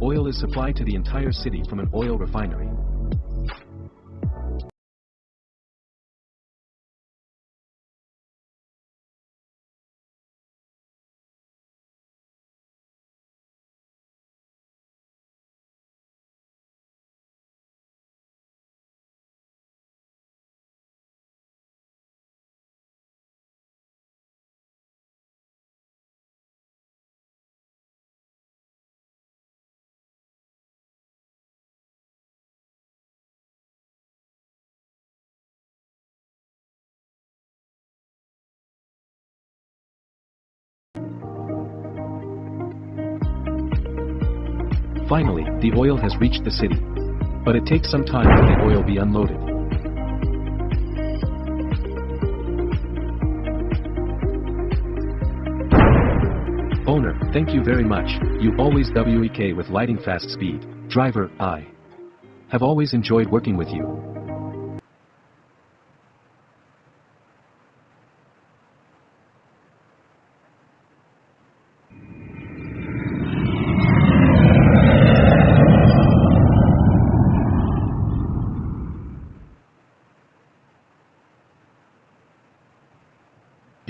Oil is supplied to the entire city from an oil refinery. Finally, the oil has reached the city. But it takes some time for the oil be unloaded. Owner, thank you very much. You always WEK with lighting fast speed. Driver, I have always enjoyed working with you.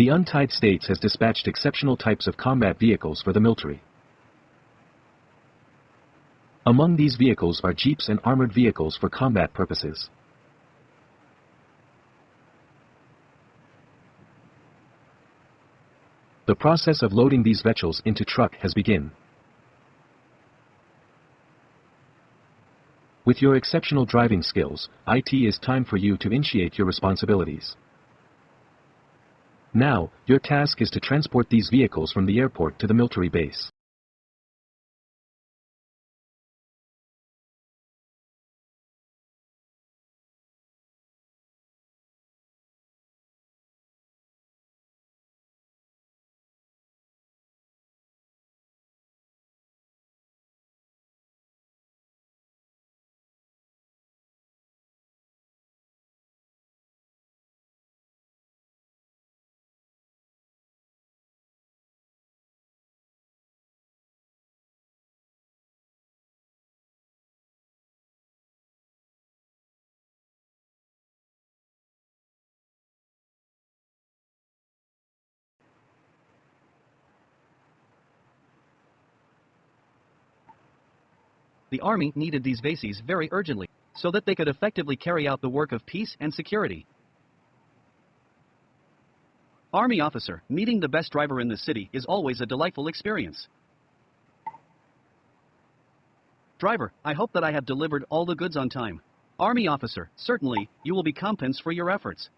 The Untied States has dispatched exceptional types of combat vehicles for the military. Among these vehicles are jeeps and armored vehicles for combat purposes. The process of loading these vehicles into truck has begun. With your exceptional driving skills, it is time for you to initiate your responsibilities. Now, your task is to transport these vehicles from the airport to the military base. The Army needed these bases very urgently, so that they could effectively carry out the work of peace and security. Army officer, meeting the best driver in the city is always a delightful experience. Driver, I hope that I have delivered all the goods on time. Army officer, certainly, you will be compensed for your efforts.